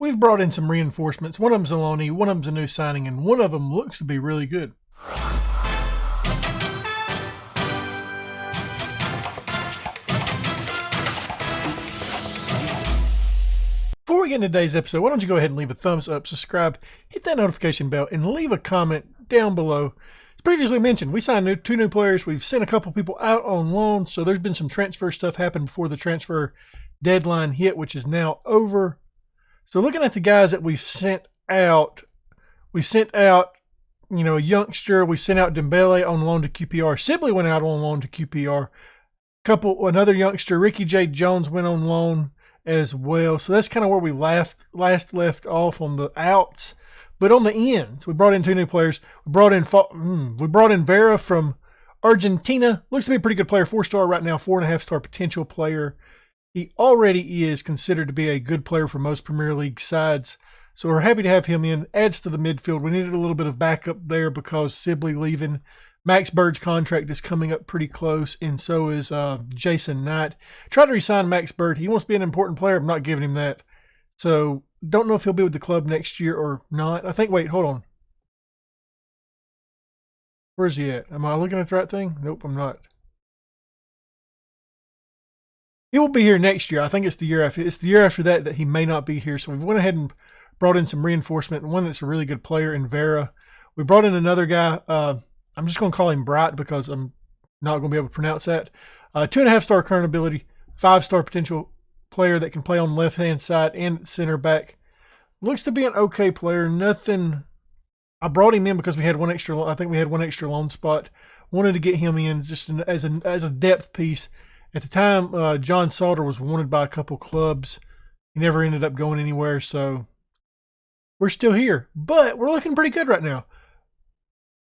We've brought in some reinforcements. One of them's a loanee, one of them's a new signing, and one of them looks to be really good. Before we get into today's episode, why don't you go ahead and leave a thumbs up, subscribe, hit that notification bell, and leave a comment down below. As previously mentioned, we signed two new players. We've sent a couple people out on loan, so there's been some transfer stuff happen before the transfer deadline hit, which is now over. So looking at the guys that we've sent out, a youngster. We sent out Dembele on loan to QPR. Sibley went out on loan to QPR. Another youngster, Ricky J. Jones, went on loan as well. So that's kind of where we last left off on the outs. But on the ends, we brought in two new players. We brought in Vera from Argentina. Looks to be a pretty good player. 4-star right now, 4.5-star potential player. He already is considered to be a good player for most Premier League sides. So we're happy to have him in. Adds to the midfield. We needed a little bit of backup there because Sibley leaving. Max Bird's contract is coming up pretty close, and so is Jason Knight. Tried to resign Max Bird. He wants to be an important player. I'm not giving him that. So don't know if he'll be with the club next year or not. Wait, hold on. Where's he at? Am I looking at the right thing? Nope, I'm not. He will be here next year. I think it's the year after. It's the year after that he may not be here. So we went ahead and brought in some reinforcement. One that's a really good player in Vera. We brought in another guy. I'm just going to call him Bright because I'm not going to be able to pronounce that. 2.5-star current ability, 5-star potential player that can play on the left-hand side and center back. Looks to be an okay player. Nothing. I brought him in because we had one extra. I think we had one extra loan spot. Wanted to get him in just as a depth piece. At the time, John Salter was wanted by a couple clubs. He never ended up going anywhere, so we're still here. But we're looking pretty good right now.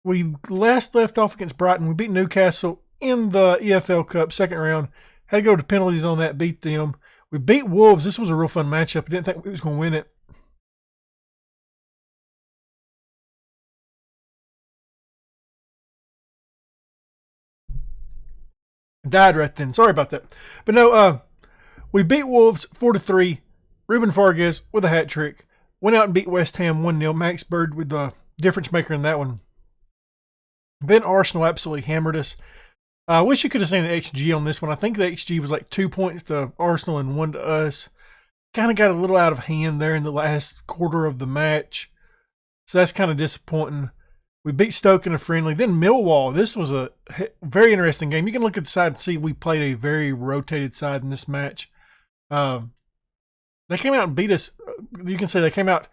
We last left off against Brighton. We beat Newcastle in the EFL Cup second round. Had to go to penalties on that, beat them. We beat Wolves. This was a real fun matchup. I didn't think we was going to win it. Died right then. Sorry about that. But no, we beat Wolves 4-3. Ruben Vargas with a hat trick. Went out and beat West Ham 1-0. Max Bird with the difference maker in that one. Then Arsenal absolutely hammered us. I wish you could have seen the XG on this one. I think the XG was like 2 points to Arsenal and 1 to us. Kind of got a little out of hand there in the last quarter of the match. So that's kind of disappointing. We beat Stoke in a friendly. Then Millwall. This was a very interesting game. You can look at the side and see we played a very rotated side in this match. They came out and beat us. You can say they came out,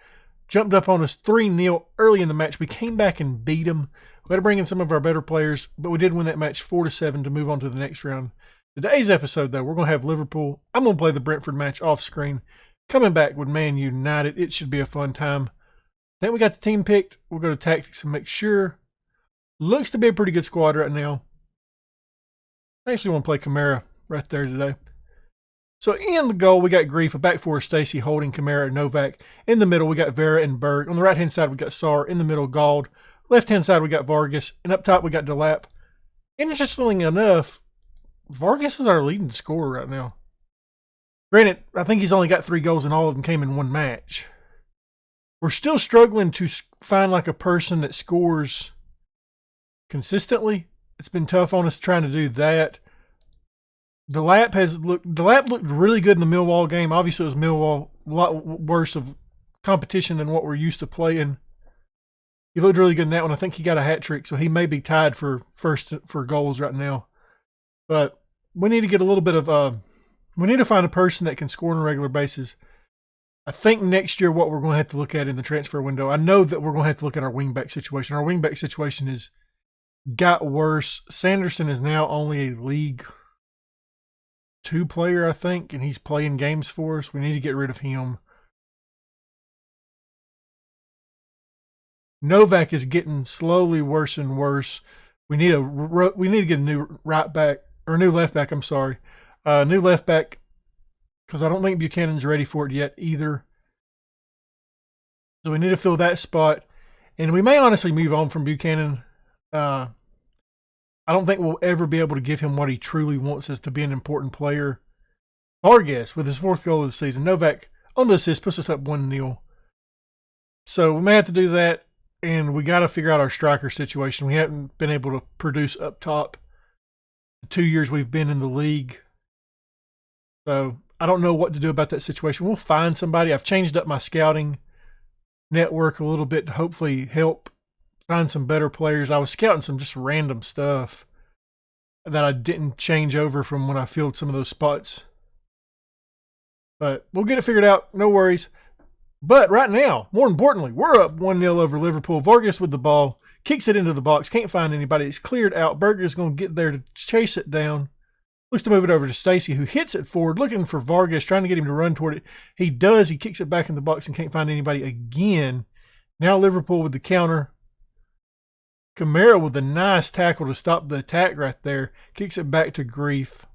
jumped up on us 3-0 early in the match. We came back and beat them. We had to bring in some of our better players, but we did win that match 4-7 to move on to the next round. Today's episode, though, we're going to have Liverpool. I'm going to play the Brentford match off screen. Coming back with Man United. It should be a fun time. Then we got the team picked. We'll go to tactics and make sure. Looks to be a pretty good squad right now. I actually want to play Kamara right there today. So in the goal, we got Grief. A back four, Stacey, Holding, Kamara, Novak. In the middle, we got Vera and Berg. On the right-hand side, we got Sarr. In the middle, Gauld. Left-hand side, we got Vargas. And up top, we got Delap. Interestingly enough, Vargas is our leading scorer right now. Granted, I think he's only got 3 goals and all of them came in one match. We're still struggling to find like a person that scores consistently. It's been tough on us trying to do that. Delap looked really good in the Millwall game. Obviously, it was Millwall, a lot worse of competition than what we're used to playing. He looked really good in that one. I think he got a hat trick, so he may be tied for first for goals right now. But we need to get a little bit of we need to find a person that can score on a regular basis. I think next year what we're going to have to look at in the transfer window, I know that we're going to have to look at our wingback situation. Our wingback situation has got worse. Sanderson is now only a League 2 player, I think, and he's playing games for us. We need to get rid of him. Novak is getting slowly worse and worse. We need to get a new right back, or a new left back, I'm sorry. New left back, because I don't think Buchanan's ready for it yet either. So we need to fill that spot. And we may honestly move on from Buchanan. I don't think we'll ever be able to give him what he truly wants, as to be an important player. Vargas with his 4th goal of the season. Novak on the assist, puts us up 1-0. So we may have to do that, and we got to figure out our striker situation. We haven't been able to produce up top the 2 years we've been in the league. So I don't know what to do about that situation. We'll find somebody. I've changed up my scouting network a little bit to hopefully help find some better players. I was scouting some just random stuff that I didn't change over from when I filled some of those spots. But we'll get it figured out. No worries. But right now, more importantly, we're up 1-0 over Liverpool. Vargas with the ball, kicks it into the box, can't find anybody. It's cleared out. Berger's going to get there to chase it down. Looks to move it over to Stacy, who hits it forward, looking for Vargas, trying to get him to run toward it. He does. He kicks it back in the box and can't find anybody again. Now Liverpool with the counter. Kamara with a nice tackle to stop the attack right there. Kicks it back to Grief.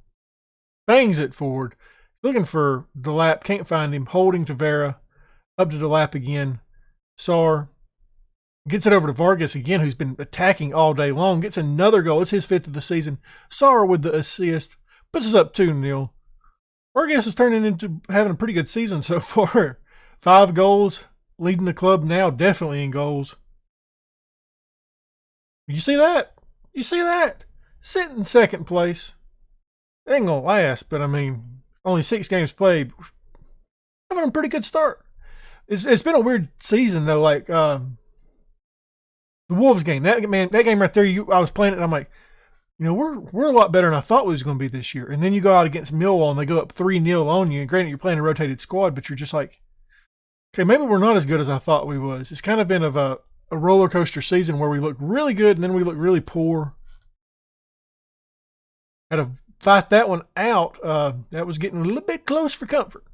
Bangs it forward. Looking for Delap. Can't find him. Holding to Vera. Up to Delap again. Sar gets it over to Vargas again, who's been attacking all day long. Gets another goal. It's his 5th of the season. Sar with the assist. Puts us up 2-0. Vargas is turning into having a pretty good season so far. 5 goals. Leading the club now, definitely in goals. You see that? You see that? Sitting in second place. It ain't going to last, but I mean, only 6 games played. Having a pretty good start. It's been a weird season though. Like the Wolves game, that game right there. I was playing it, and I'm like, you know, we're a lot better than I thought we was going to be this year. And then you go out against Millwall, and they go up 3-0 on you. And granted, you're playing a rotated squad, but you're just like, okay, maybe we're not as good as I thought we was. It's kind of been of a roller coaster season where we look really good and then we look really poor. Had to fight that one out. That was getting a little bit close for comfort.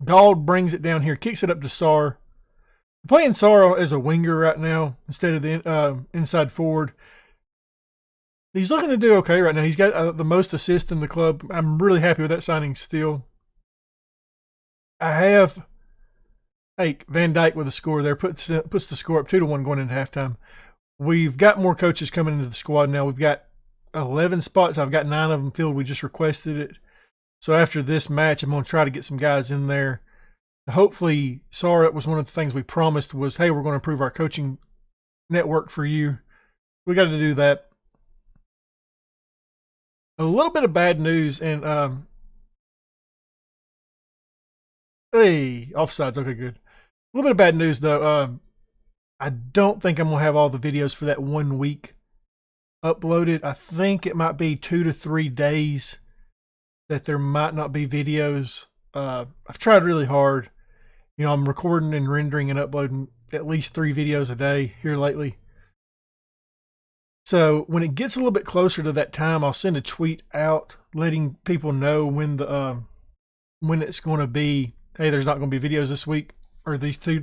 Gauld brings it down here, kicks it up to Sar. Playing Sar as a winger right now instead of the inside forward. He's looking to do okay right now. He's got the most assists in the club. I'm really happy with that signing still. I have Van Dijk with a score there. Puts the score up 2-1 going into halftime. We've got more coaches coming into the squad now. We've got 11 spots. I've got 9 of them filled. We just requested it. So after this match, I'm going to try to get some guys in there. Hopefully, Sar, was one of the things we promised was, hey, we're going to improve our coaching network for you. We got to do that. A little bit of bad news, and hey, offsides. Okay, good. A little bit of bad news though. I don't think I'm gonna have all the videos for that 1 week uploaded. I think it might be 2 to 3 days that there might not be videos. I've tried really hard. You know, I'm recording and rendering and uploading at least 3 videos a day here lately. So when it gets a little bit closer to that time, I'll send a tweet out letting people know when it's going to be. Hey, there's not going to be videos this week or these 2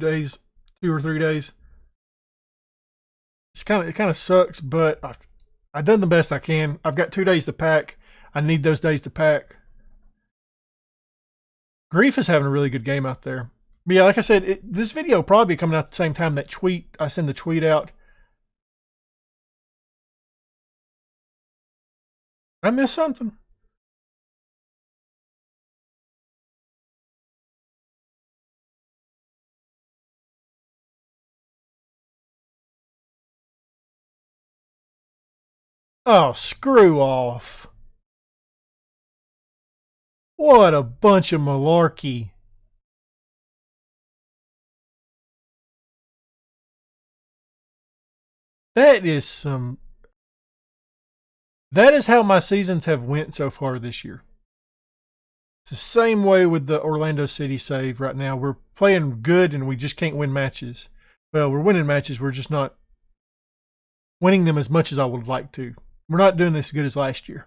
or 3 days. It kind of sucks, but I've done the best I can. I've got 2 days to pack. I need those days to pack. Grief is having a really good game out there. But yeah, like I said, this video will probably be coming out at the same time that I send the tweet out. I missed something. Oh, screw off. What a bunch of malarkey. That is how my seasons have went so far this year. It's the same way with the Orlando City save right now. We're playing good and we just can't win matches. Well, we're winning matches. We're just not winning them as much as I would like to. We're not doing this as good as last year.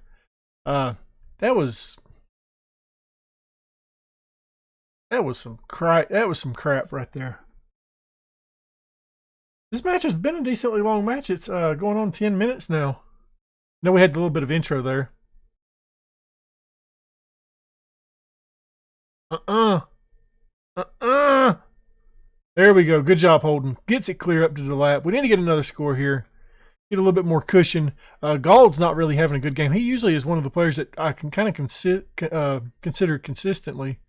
That was some crap right there. This match has been a decently long match. It's going on 10 minutes now. I know we had a little bit of intro there. There we go. Good job, Holden. Gets it clear up to the lap. We need to get another score here. get a little bit more cushion. Gauld's not really having a good game. He usually is one of the players that I can kind of consider consistently.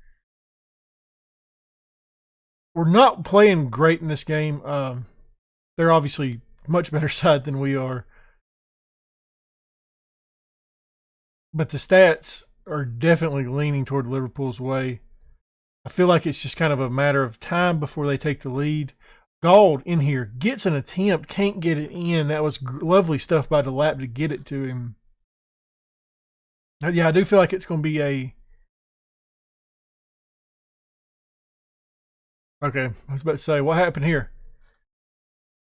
We're not playing great in this game. They're obviously much better side than we are. But the stats are definitely leaning toward Liverpool's way. I feel like it's just kind of a matter of time before they take the lead. Gauld in here gets an attempt, can't get it in. That was lovely stuff by Delap to get it to him. Yeah, I do feel like it's going to be a... Okay, I was about to say, what happened here?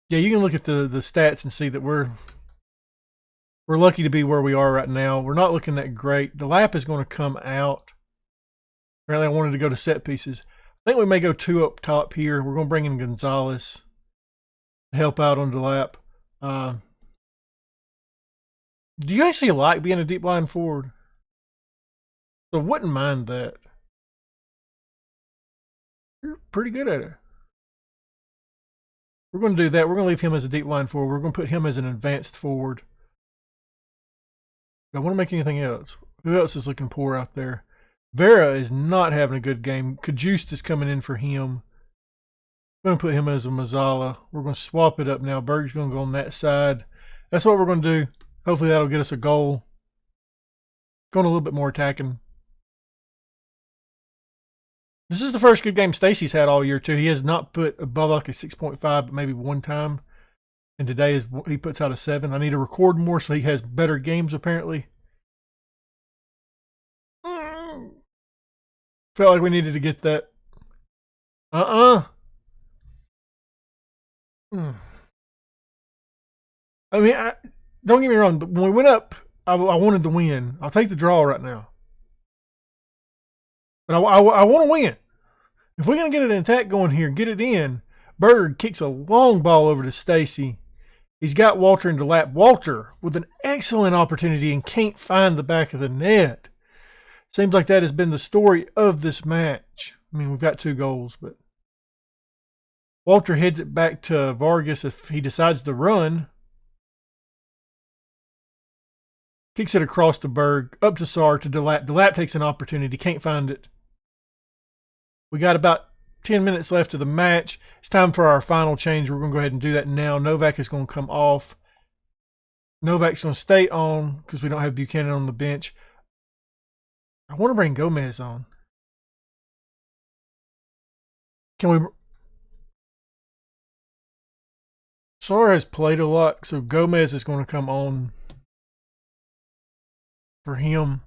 Yeah, you can look at the stats and see that we're lucky to be where we are right now. We're not looking that great. Delap is going to come out. Apparently, I wanted to go to set pieces. I think we may go 2 up top here. We're going to bring in Gonzalez to help out on Delap. Do you actually like being a deep line forward? So I wouldn't mind that. You're pretty good at it. We're going to do that. We're going to leave him as a deep line forward. We're going to put him as an advanced forward. Do I want to make anything else? Who else is looking poor out there? Vera is not having a good game. Cajuste is coming in for him. I'm going to put him as a Mazzala. We're going to swap it up now. Berg's going to go on that side. That's what we're going to do. Hopefully that'll get us a goal. Going a little bit more attacking. This is the first good game Stacey's had all year, too. He has not put above like a 6.5, but maybe one time. And today he puts out a 7. I need to record more so he has better games, apparently. Felt like we needed to get that. I mean, don't get me wrong, but when we went up, I wanted to win. I'll take the draw right now. But I want to win. If we're going to get an attack going here, get it in, Berg kicks a long ball over to Stacey. He's got Walter in Delap. Walter with an excellent opportunity and can't find the back of the net. Seems like that has been the story of this match. I mean, we've got 2 goals, but Walter heads it back to Vargas if he decides to run. Kicks it across to Berg, up to Sar, to Delap. Delap takes an opportunity, can't find it. We got about 10 minutes left of the match. It's time for our final change. We're going to go ahead and do that now. Novak is going to come off. Novak's going to stay on because we don't have Buchanan on the bench. I want to bring Gomez on. Can we... Sar has played a lot, so Gomez is going to come on for him.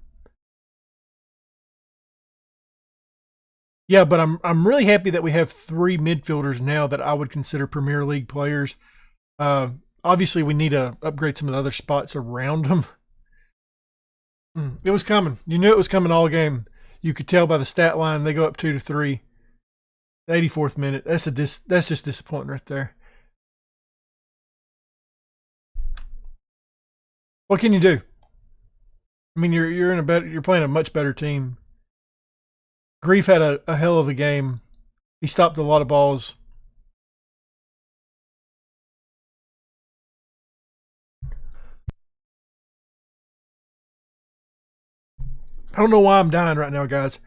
Yeah, but I'm really happy that we have 3 midfielders now that I would consider Premier League players. Obviously, we need to upgrade some of the other spots around them. It was coming. You knew it was coming all game. You could tell by the stat line. They go up 2-3. The 84th minute. That's just disappointing right there. What can you do? I mean, you're playing a much better team. Grief had a hell of a game. He stopped a lot of balls. I don't know why I'm dying right now, guys.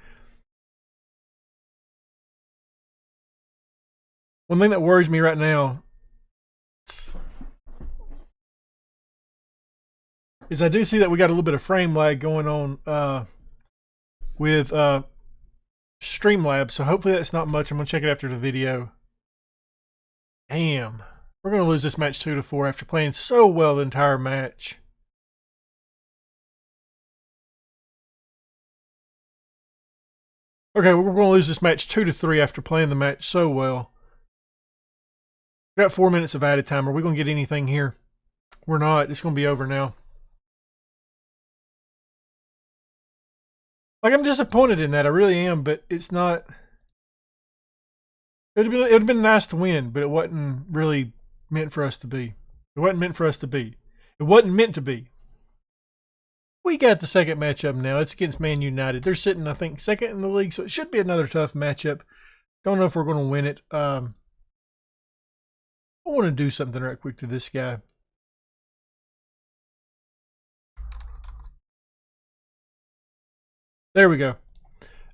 One thing that worries me right now is I do see that we got a little bit of frame lag going on with Streamlabs, so hopefully that's not much. I'm going to check it after the video. Damn. We're going to lose this match 2-4 after playing so well the entire match. Okay, we're going to lose this match 2-3 after playing the match so well. We got 4 minutes of added time. Are we going to get anything here? We're not. It's going to be over now. Like, I'm disappointed in that. I really am, but it's not. It would have been nice to win, but it wasn't really meant for us to be. It wasn't meant for us to be. It wasn't meant to be. We got the second matchup now. It's against Man United. They're sitting, I think, second in the league, so it should be another tough matchup. Don't know if we're going to win it. I want to do something right quick to this guy. There we go.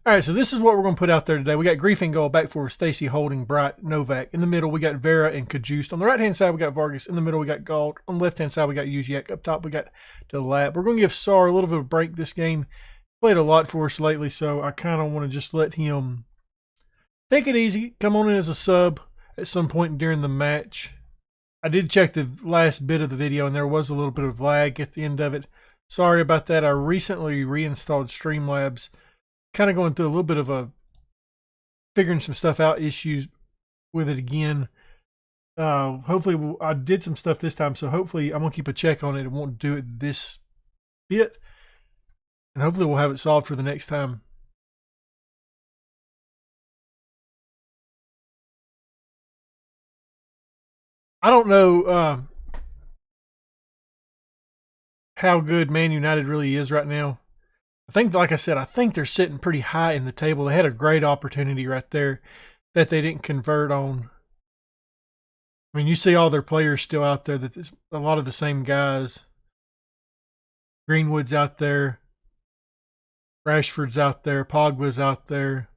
All right, so this is what we're going to put out there today. We got Grief and Goal back for Stacy, Holding, Bright, Novak. In the middle, we got Vera and Kajust. On the right-hand side, we got Vargas. In the middle, we got Galt. On the left-hand side, we got Uziak. Up top, we got Delap. We're going to give Sar a little bit of a break this game. Played a lot for us lately, so I kind of want to just let him take it easy. Come on in as a sub at some point during the match. I did check the last bit of the video, and there was a little bit of lag at the end of it. Sorry about that. I recently reinstalled Streamlabs. Kind of going through a little bit of a figuring some stuff out issues with it again. Hopefully, I did some stuff this time, so hopefully I'm going to keep a check on it and won't do it this bit. And hopefully we'll have it solved for the next time. I don't know how good Man United really is right now. I think, like I said, I think they're sitting pretty high in the table. They had a great opportunity right there that they didn't convert on. I mean, you see all their players still out there. That's a lot of the same guys. Greenwood's out there. Rashford's out there. Pogba's out there.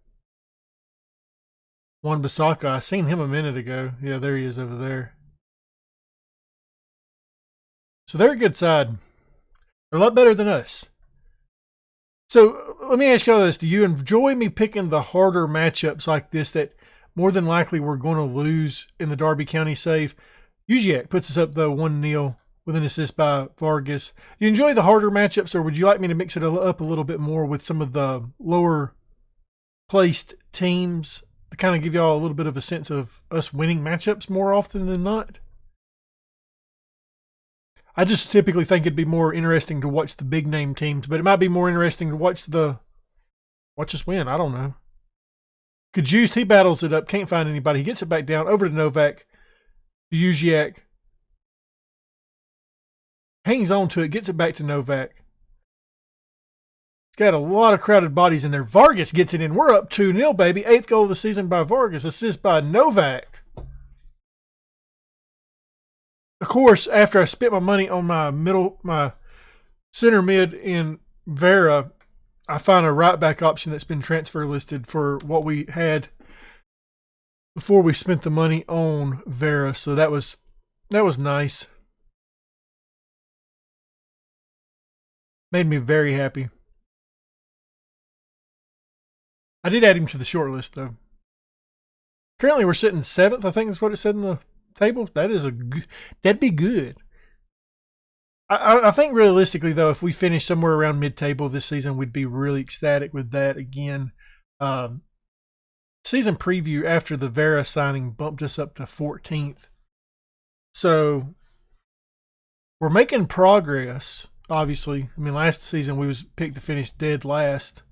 Wan-Bissaka, I seen him a minute ago. Yeah, there he is over there. So they're a good side. They're a lot better than us. So let me ask you all this. Do you enjoy me picking the harder matchups like this that more than likely we're going to lose in the Derby County save? Uziak puts us up, though, 1-0 with an assist by Vargas. Do you enjoy the harder matchups, or would you like me to mix it up a little bit more with some of the lower placed teams to kind of give y'all a little bit of a sense of us winning matchups more often than not? I just typically think it'd be more interesting to watch the big name teams, but it might be more interesting to watch us win. I don't know. Kajust, he battles it up, can't find anybody. He gets it back down, over to Novak, to Uziak. Hangs on to it, gets it back to Novak. It's got a lot of crowded bodies in there. Vargas gets it in. We're up 2-0, baby. 8th goal of the season by Vargas. Assist by Novak. Of course, after I spent my money on my center mid in Vera, I find a right back option that's been transfer listed for what we had before we spent the money on Vera. So that was nice. Made me very happy. I did add him to the short list, though. Currently, we're sitting 7th. I think that's what it said in the table. That'd be good. I think realistically, though, if we finish somewhere around mid-table this season, we'd be really ecstatic with that again. Season preview after the Vera signing bumped us up to 14th. So we're making progress, obviously. I mean, last season we was picked to finish dead last.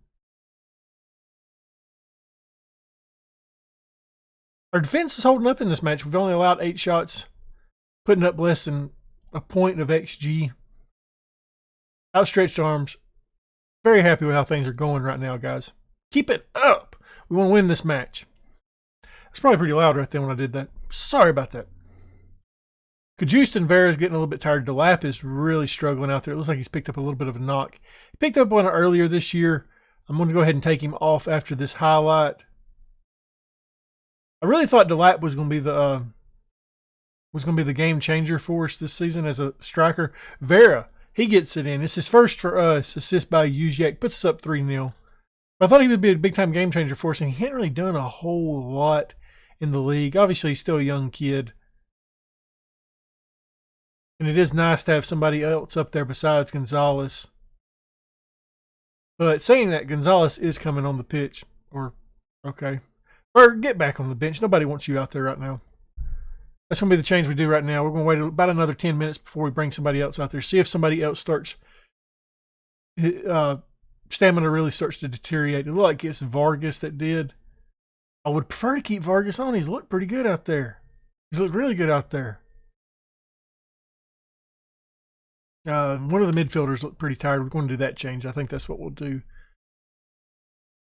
Our defense is holding up in this match. We've only allowed 8 shots, putting up less than a point of XG. Outstretched arms. Very happy with how things are going right now, guys. Keep it up. We want to win this match. It's probably pretty loud right there when I did that. Sorry about that. Kajust and Vera's getting a little bit tired. Delap is really struggling out there. It looks like he's picked up a little bit of a knock. He picked up one earlier this year. I'm going to go ahead and take him off after this highlight. I really thought Delap was going to be the game changer for us this season as a striker. Vera, he gets it in. It's his first for us. Assist by Uziak. Puts us up 3-0. I thought he would be a big-time game changer for us, and he hadn't really done a whole lot in the league. Obviously, he's still a young kid. And it is nice to have somebody else up there besides Gonzalez. But saying that, Gonzalez is coming on the pitch. Or get back on the bench. Nobody wants you out there right now. That's going to be the change we do right now. We're going to wait about another 10 minutes before we bring somebody else out there. See if somebody else starts, stamina really starts to deteriorate. It looked like it's Vargas that did. I would prefer to keep Vargas on. He's looked pretty good out there. He's looked really good out there. One of the midfielders looked pretty tired. We're going to do that change. I think that's what we'll do.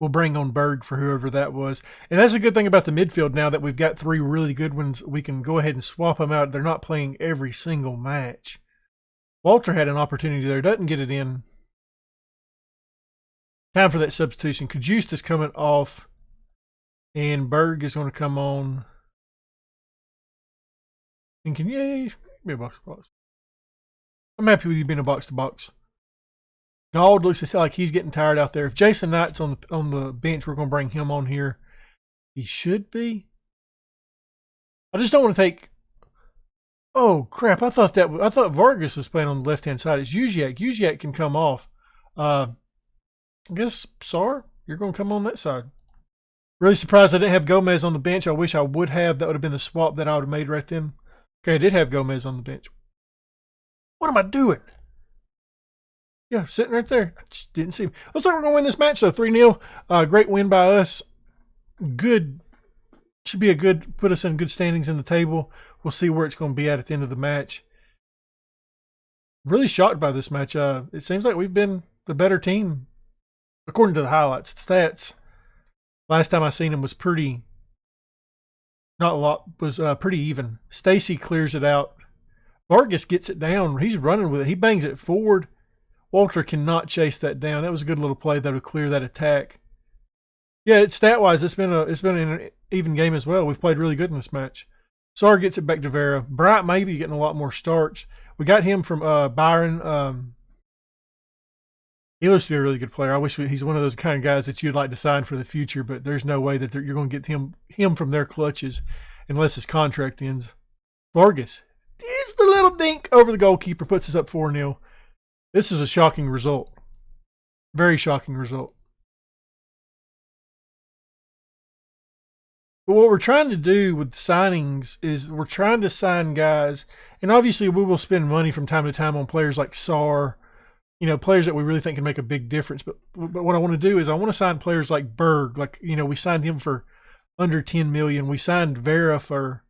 We'll bring on Berg for whoever that was. And that's a good thing about the midfield now that we've got 3 really good ones. We can go ahead and swap them out. They're not playing every single match. Walter had an opportunity there. Doesn't get it in. Time for that substitution. Kajust is coming off, and Berg is going to come on. And can you be a box to box? I'm happy with you being a box to box. Gold looks like he's getting tired out there. If Jason Knight's on the bench, we're going to bring him on here. He should be. I just don't want to take. Oh crap! I thought Vargas was playing on the left hand side. It's Uziak. Uziak can come off. I guess Sar, you're going to come on that side. Really surprised I didn't have Gomez on the bench. I wish I would have. That would have been the swap that I would have made right then. Okay, I did have Gomez on the bench. What am I doing? Yeah, sitting right there. I just didn't see him. Looks like we're going to win this match, though. 3-0. Great win by us. Good. Should be put us in good standings in the table. We'll see where it's going to be at the end of the match. Really shocked by this match. It seems like we've been the better team, according to the highlights. The stats, last time I seen him was pretty, not a lot, was pretty even. Stacy clears it out. Vargas gets it down. He's running with it. He bangs it forward. Walter cannot chase that down. That was a good little play that would clear that attack. Yeah, it's stat-wise, it's been an even game as well. We've played really good in this match. Sar gets it back to Vera. Bright maybe getting a lot more starts. We got him from Byron. He looks to be a really good player. I wish he's one of those kind of guys that you'd like to sign for the future, but there's no way that you're going to get him from their clutches unless his contract ends. Vargas. It's the little dink over the goalkeeper, puts us up 4-0. This is a shocking result. Very shocking result. But what we're trying to do with signings is we're trying to sign guys, and obviously we will spend money from time to time on players like Sar, players that we really think can make a big difference. But what I want to do is I want to sign players like Berg. Like, we signed him for under 10 million. We signed Vera for,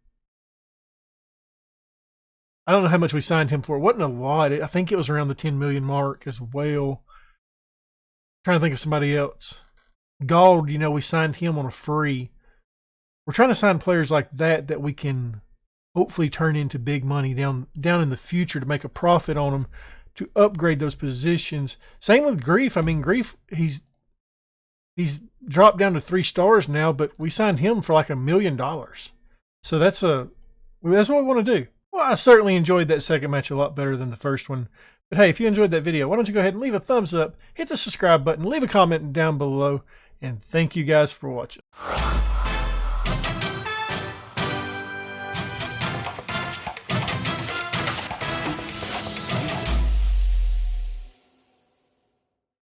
I don't know how much we signed him for. It wasn't a lot. I think it was around the 10 million mark as well. Trying to think of somebody else. Gold, we signed him on a free. We're trying to sign players like that we can hopefully turn into big money down in the future to make a profit on them, to upgrade those positions. Same with Grief. I mean, Grief, he's dropped down to 3 stars now, but we signed him for like $1 million. So that's what we want to do. Well, I certainly enjoyed that second match a lot better than the first one. But hey, if you enjoyed that video, why don't you go ahead and leave a thumbs up, hit the subscribe button, leave a comment down below, and thank you guys for watching.